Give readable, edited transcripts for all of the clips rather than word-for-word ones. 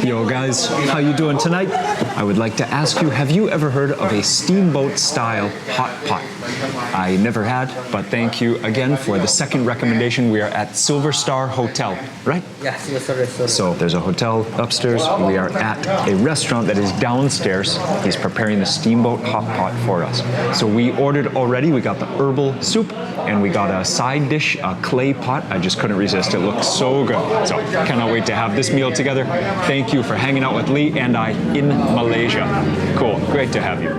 Yo guys, how you doing tonight? I would like to ask you, have you ever heard of a steamboat style hot pot? I never had, but thank you again for the second recommendation. We are at Silverstar Hotel, right? Yeah, Silverstar Restaurant. So there's a hotel upstairs. We are at a restaurant that is downstairs. He's preparing the steamboat hot pot for us. So we ordered already. We got the herbal soup and we got a side dish, a clay pot. I just couldn't resist. It looks so good. So cannot wait to have this meal together. Thank you for hanging out with Lee and I in Malaysia. Cool. Great to have you.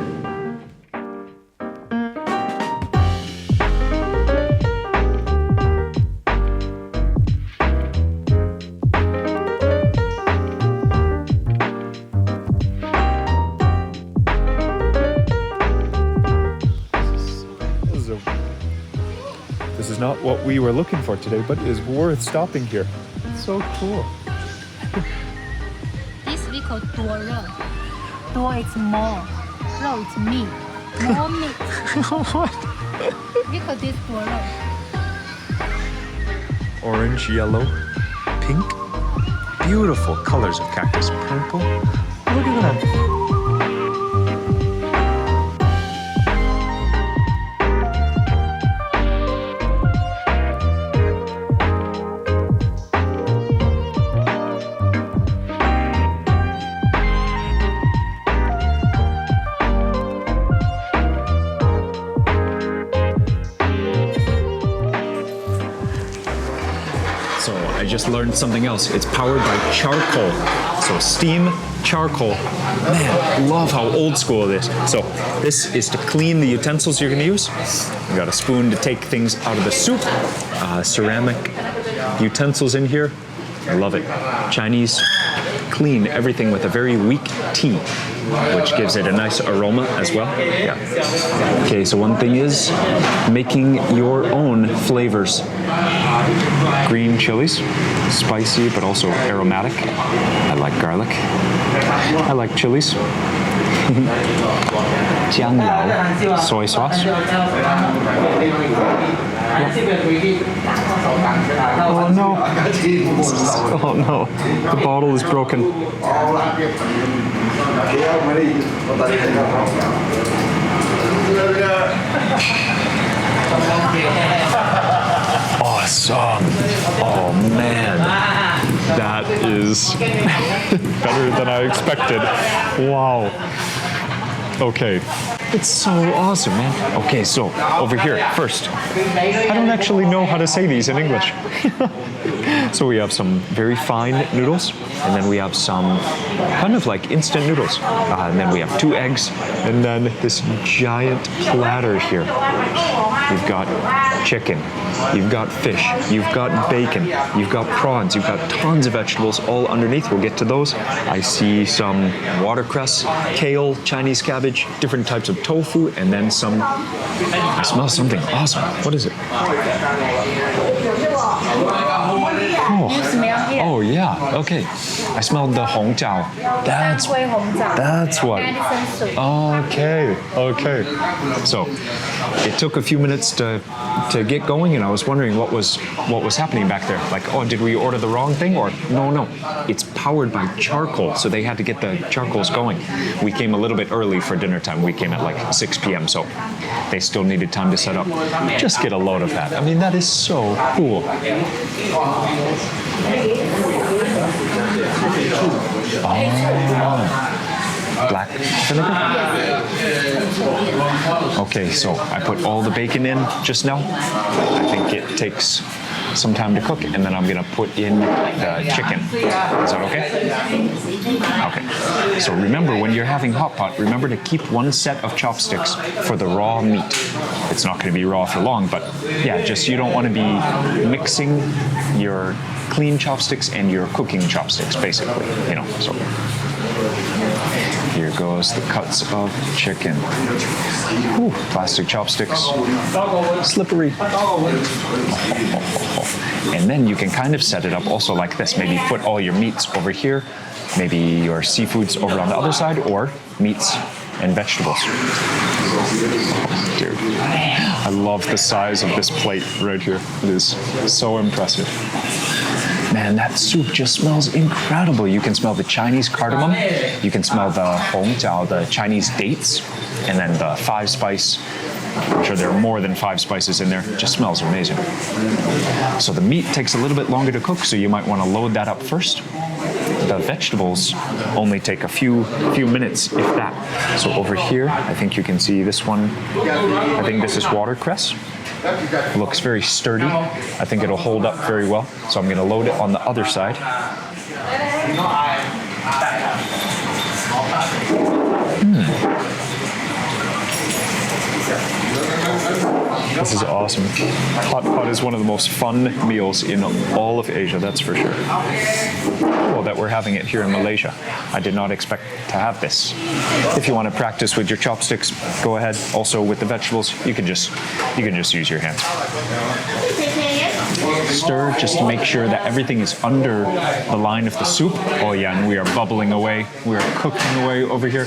This is not what we were looking for today, but it is worth stopping here. It's so cool. This we call 多肉. 多 is more. 肉 is meat. More meat. What? We call this 多肉. Orange, yellow, pink. Beautiful colors of cactus. Purple. Look at that. So I just learned something else. It's powered by charcoal. So steam charcoal. Man, love how old school it is. So this is to clean the utensils you're gonna use. You got a spoon to take things out of the soup. Ceramic utensils in here. I love it. Chinese clean everything with a very weak tea, which gives it a nice aroma as well. Yeah. Okay, so one thing is making your own flavors. Green chilies, spicy but also aromatic. I like garlic. I like chilies. Jiangyao, soy sauce. Oh no. Oh no. The bottle is broken. Awesome. Oh man. That is better than I expected. Wow. Okay. It's so awesome, man. Okay, so over here, first, I don't actually know how to say these in English. So we have some very fine noodles, and then we have some kind of like instant noodles. And then we have 2 eggs, and then this giant platter here. You've got chicken, you've got fish, you've got bacon, you've got prawns, you've got tons of vegetables all underneath. We'll get to those. I see some watercress, kale, Chinese cabbage, different types of tofu, and then some, I smell something awesome. What is it? Oh yeah, okay. I smelled the Hong Jiao. That's what. Okay. So it took a few minutes to get going, and I was wondering what was happening back there. Like, oh, did we order the wrong thing? Or no. It's powered by charcoal, so they had to get the charcoals going. We came a little bit early for dinner time. We came at like 6 p.m., so they still needed time to set up. Just get a load of that. I mean, that is so cool. Black vinegar? Okay, so I put all the bacon in just now. I think it takes some time to cook, and then I'm gonna put in the chicken. Is that okay? Okay. So remember, when you're having hot pot, remember to keep 1 set of chopsticks for the raw meat. It's not gonna be raw for long, but yeah, just you don't wanna be mixing your clean chopsticks and your cooking chopsticks, basically, you know, so. Here goes the cuts of chicken. Ooh, plastic chopsticks. Slippery. And then you can kind of set it up also like this. Maybe put all your meats over here, maybe your seafoods over on the other side, or meats and vegetables. Oh, dude, I love the size of this plate right here. It is so impressive. Man, that soup just smells incredible. You can smell the Chinese cardamom, you can smell the hongjiao, the Chinese dates, and then the 5-spice. I'm sure there are more than 5 spices in there. It just smells amazing. So the meat takes a little bit longer to cook, so you might want to load that up first. The vegetables only take a few minutes, if that. So over here, I think you can see this one. I think this is watercress. Looks very sturdy. I think it'll hold up very well. So I'm going to load it on the other side. This is awesome. Hot pot is one of the most fun meals in all of Asia, that's for sure. Well, that we're having it here in Malaysia. I did not expect to have this. If you want to practice with your chopsticks, go ahead. Also with the vegetables, you can just use your hands. Stir just to make sure that everything is under the line of the soup. Oh yeah, and we are bubbling away. We are cooking away over here.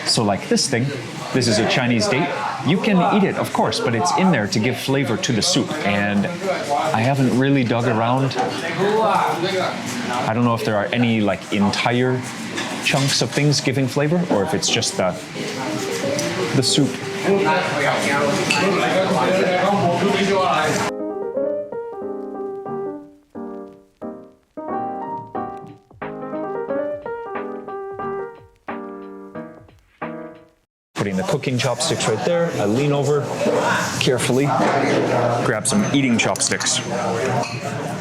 So like this thing, this is a Chinese date. You can eat it, of course, but it's in there to give flavor to the soup. And I haven't really dug around. I don't know if there are any like entire chunks of things giving flavor, or if it's just the soup. Putting the cooking chopsticks right there. I lean over carefully, grab some eating chopsticks.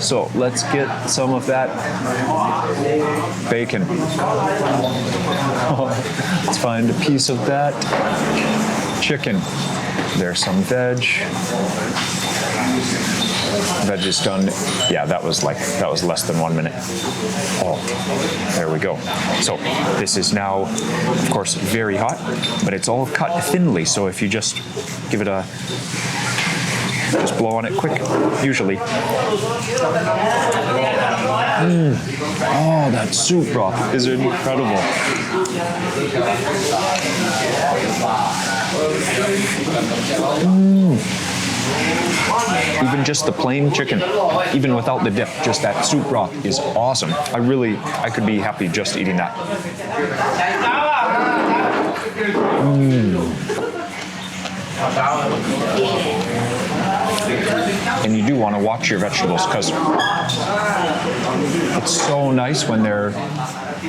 So let's get some of that bacon. Let's find a piece of that chicken. There's some veg. Veg is done. Yeah, that was less than 1 minute. Oh, there we go. So this is now, of course, very hot, but it's all cut thinly. So if you just give it just blow on it quick, usually. Oh, that soup broth is incredible. Even just the plain chicken, even without the dip, just that soup broth is awesome. I could be happy just eating that. And you do want to watch your vegetables because it's so nice when they're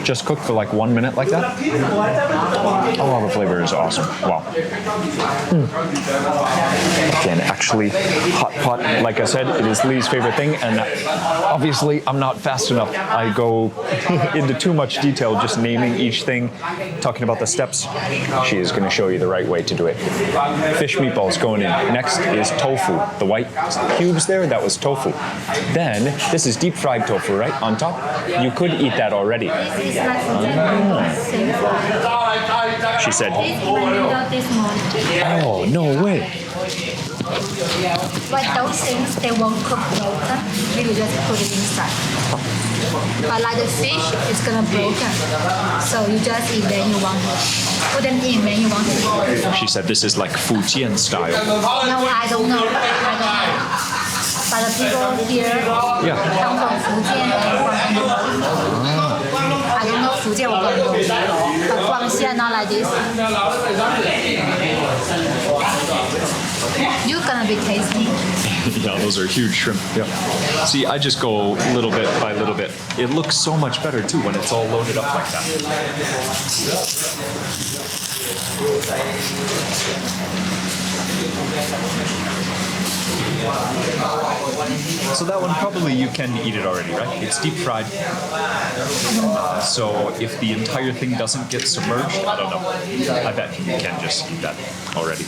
just cooked for like 1 minute like that. Oh, the flavor is awesome. Wow. Again, actually, hot pot, like I said, it is Lee's favorite thing, and obviously I'm not fast enough. I go into too much detail just naming each thing, talking about the steps. She is going to show you the right way to do it. Fish meatballs going in. Next is tofu. The white cubes there, that was tofu. Then, this is deep fried tofu, right? On top. You could eat that already. She said, oh, no way. But those things, they won't cook broken. You just put it inside. But like the fish, it's gonna broken. So you just eat when you want to. Put them in when you want to. She said this is like Fujian style. No, I don't know. But the people here come from Fujian and from I don't know Fujian or Guangdong. But Guangxi not like this. You're gonna be tasty. Yeah, those are huge shrimp. Yeah. See, I just go little bit by little bit. It looks so much better too when it's all loaded up like that. So that one probably you can eat it already, right? It's deep fried. So if the entire thing doesn't get submerged, I don't know. I bet you can just eat that already.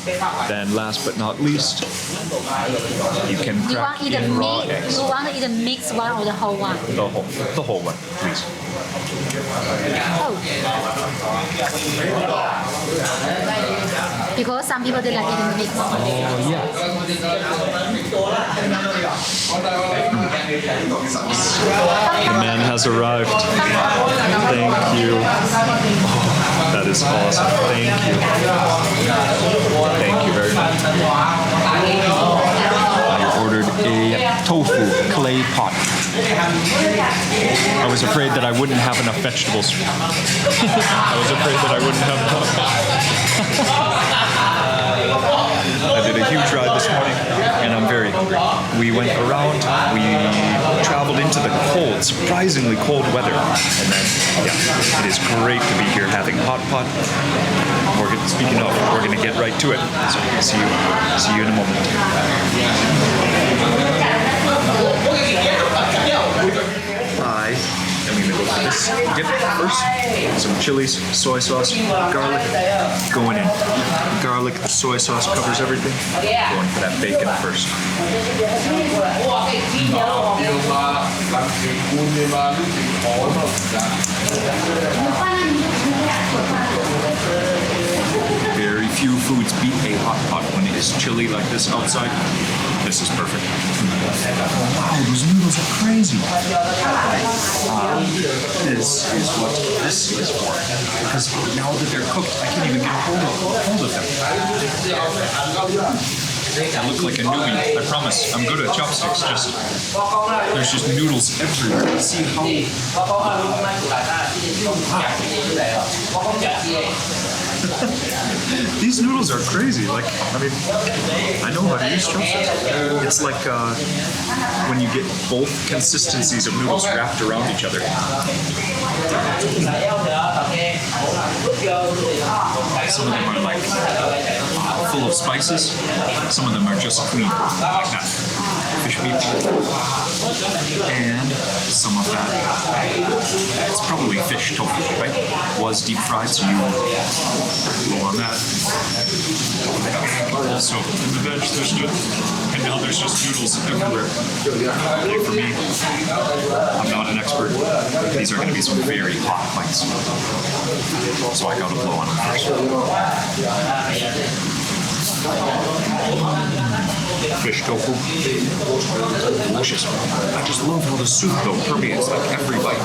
Then last but not least, you can crack in raw eggs. You want to eat the mixed one or the whole one? The whole one, please. Oh. Because some people they like eating mixed. Oh yeah. The man has arrived. Thank you. Oh, that is awesome. Thank you. Thank you very much. I ordered a tofu clay pot. I was afraid that I wouldn't have enough vegetables. I was afraid that I wouldn't have enough. I did a huge ride this morning, and I'm very hungry. We went around, we traveled into the cold, surprisingly cold weather, and then, yeah, it is great to be here having hot pot. Speaking of, we're going to get right to it. So see you in a moment. Hi. And we're going to go for this dip first. Some chilies, soy sauce, garlic. Going in. Garlic, the soy sauce covers everything. Going for that bacon first. Very few foods beat a hot pot when it is chilly like this outside. This is perfect. Wow, those noodles are crazy. This is what this is for. Because now that they're cooked, I can't even get a hold of them. I look like a newbie. I promise. I'm good at chopsticks. There's just noodles everywhere. See how... These noodles are crazy. Like, I mean, I know how to use chopsticks. It's like when you get both consistencies of noodles wrapped around each other. Some of them are like full of spices. Some of them are just clean, like that. Fish meat. And some of that, it's probably fish tofu, right? Was deep fried, so you go on that. Also, in the veg, there's and now there's just noodles everywhere. Like for me, I'm not an expert. These are going to be some very hot bites. So I gotta blow on them first. Fish tofu. Delicious. I just love how the soup though permeates like every bite.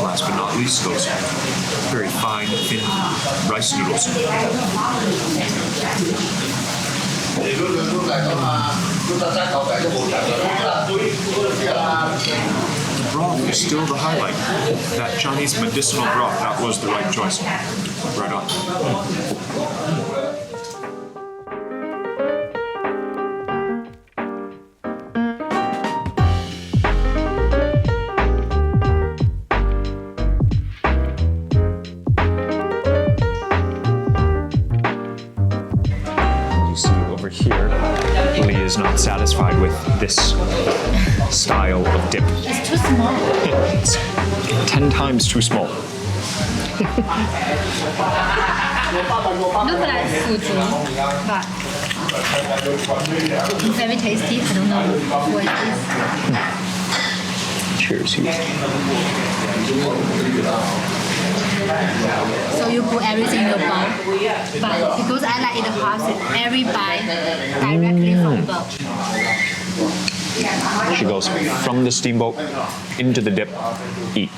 Last but not least, those very fine, thin rice noodles. The broth is still the highlight. That Chinese medicinal broth, that was the right choice. Right on. Is not satisfied with this style of dip. It's too small. It's 10 times too small. Look like fuzu, but it's very tasty. I don't know what it is. Cheers, you. So you put everything in your bowl, but because I like it hot, every bite directly from bowl. She goes from the steamboat into the dip, eat.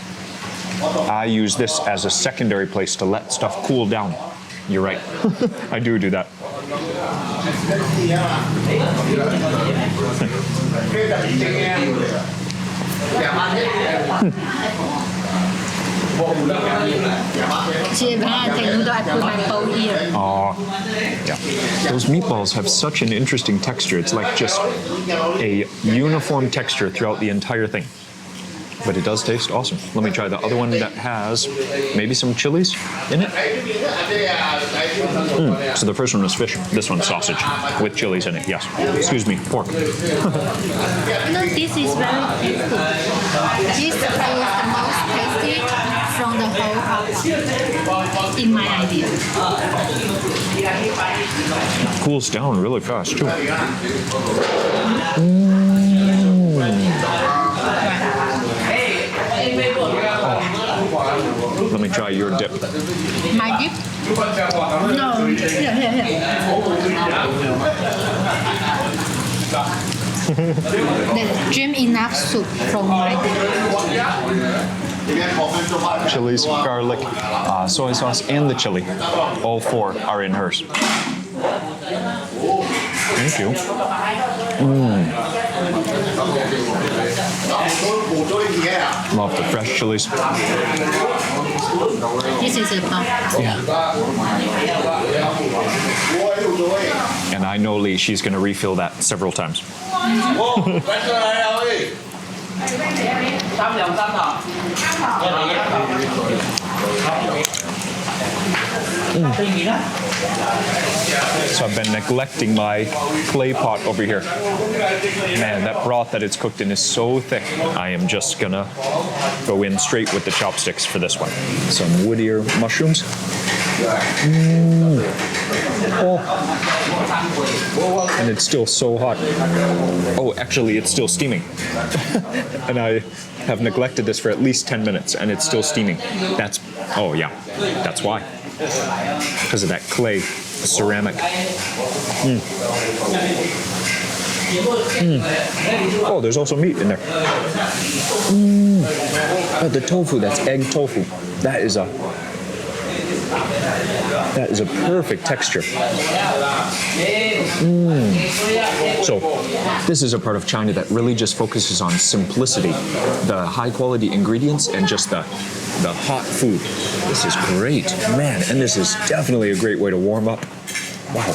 I use this as a secondary place to let stuff cool down. You're right. I do that. See, when I take noodle, I put my bowl here. Oh, yeah. Those meatballs have such an interesting texture. It's like just a uniform texture throughout the entire thing. But it does taste awesome. Let me try the other one that has maybe some chilies in it. So the first one was fish. This one's sausage with chilies in it. Yes. Excuse me, pork. This is very tasty. This is the most tasty from the whole hot, in my idea. It cools down really fast too. Let me try your dip. My dip? No, here. There's enough soup from my dip. chilies, garlic, soy sauce, and the chili. All 4 are in hers. Thank you. Love the fresh chilies. This is a pump. Yeah. And I know Lee, she's going to refill that several times. So I've been neglecting my clay pot over here. Man, that broth that it's cooked in is so thick. I am just gonna go in straight with the chopsticks for this one. Some wood ear mushrooms. Oh. And it's still so hot. Oh, actually, it's still steaming. And I have neglected this for at least 10 minutes, and it's still steaming. Oh yeah, that's why. Because of that clay, ceramic. Oh, there's also meat in there. Oh, the tofu, that's egg tofu. That is a perfect texture. So this is a part of China that really just focuses on simplicity, the high quality ingredients, and just the hot food. This is great, man, and this is definitely a great way to warm up. Wow.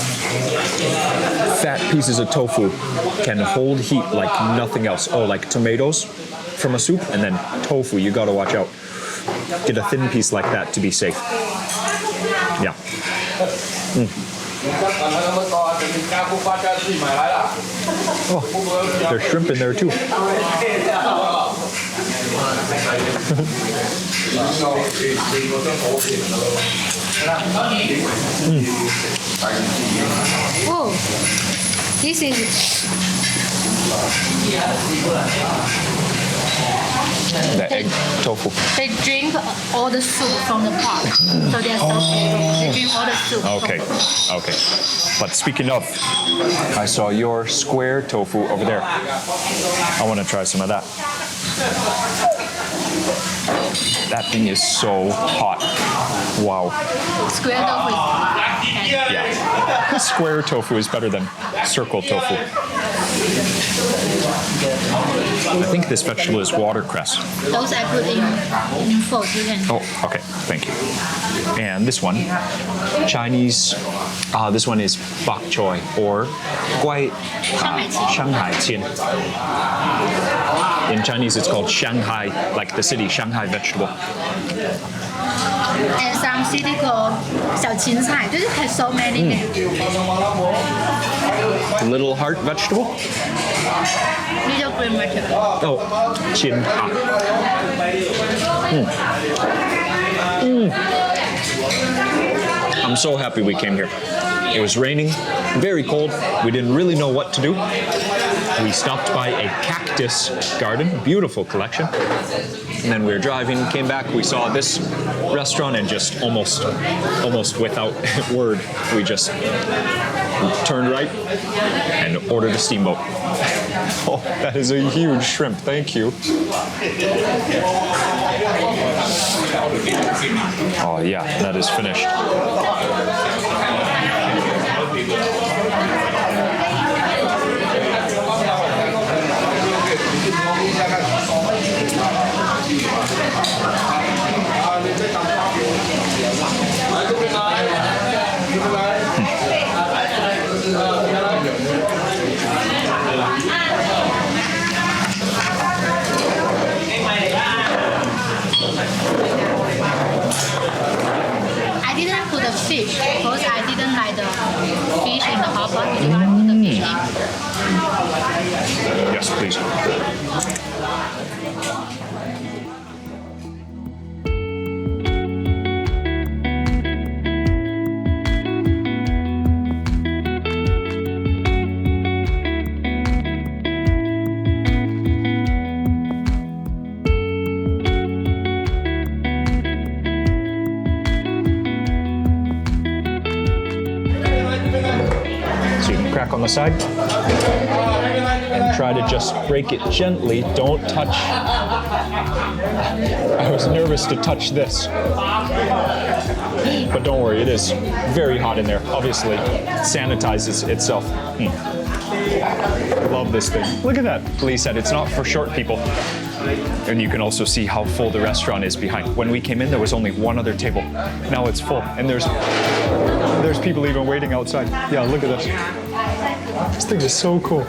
Fat pieces of tofu can hold heat like nothing else. Oh, like tomatoes from a soup, and then tofu, you gotta watch out. Get a thin piece like that to be safe. Yeah. Oh, there's shrimp in there too. Oh, this is The egg tofu. they drink all the soup from the pot, so they're so they drink all the soup. Okay, okay. But speaking of, I saw your square tofu over there. I want to try some of that. That thing is so hot. Wow. Square tofu is hot. Yeah. Square tofu is better than circle tofu. I think this vegetable is watercress. Those I put in food. You can. Oh, okay. Thank you. And this one, Chinese, this one is bok choy or Shanghai Qian. In Chinese, it's called Shanghai, like the city, Shanghai vegetable. And some city called 小芹菜. This has so many names. Little heart vegetable? Little green vegetable. Oh, Qin. I'm so happy we came here. It was raining, very cold. We didn't really know what to do. We stopped by a cactus garden, beautiful collection. And then we were driving, came back, we saw this restaurant, and just almost without word, we just turned right and ordered a steamboat. Oh, that is a huge shrimp, thank you. Oh yeah, that is finished. I didn't put the fish because I didn't like the fish in the hot pot. You want to put the fish in? Yes, please. So you can crack on the side and try to just break it gently. Don't touch I was nervous to touch this. But don't worry, it is very hot in there. Obviously, it sanitizes itself. Love this thing. Look at that. Lee said it's not for short people. And you can also see how full the restaurant is behind. When we came in, there was only one other table. Now it's full, and there's people even waiting outside. Yeah, look at this. This thing is so cool.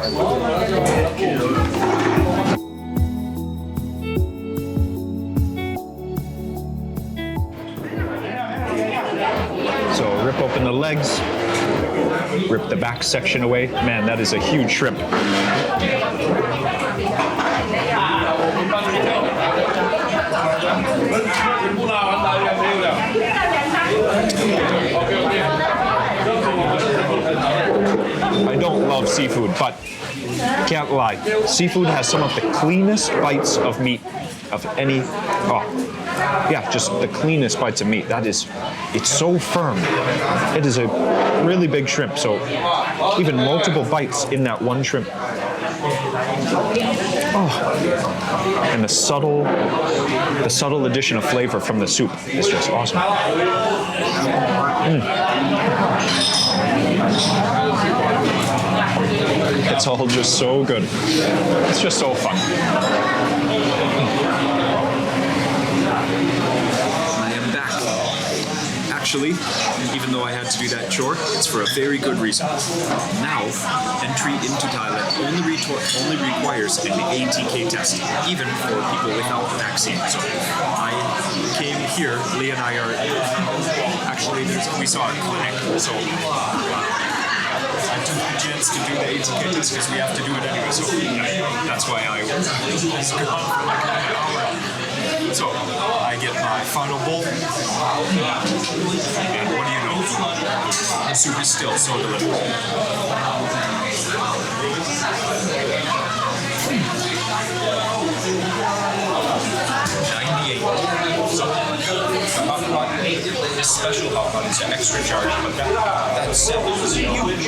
So rip open the legs, rip the back section away. Man, that is a huge shrimp. I don't love seafood, but can't lie. Seafood has some of the cleanest bites of meat of any. Just the cleanest bites of meat. It's so firm. It is a really big shrimp, so even multiple bites in that one shrimp. And the subtle addition of flavor from the soup is just awesome. It's all just so good. It's just so fun. I am back. Actually, even though I had to do that chore, it's for a very good reason. Now, entry into Thailand only requires an ATK test, even for people without the vaccine. So I came here, Lee and I are, actually we saw a clinic, so I took the chance to do the ATK test because we have to do it anyway, so that's why I was gone for like an hour. So I get my final bowl, and what do you know? The soup is still so delicious. 98. So this special hot pot is an extra charge, but that set is huge.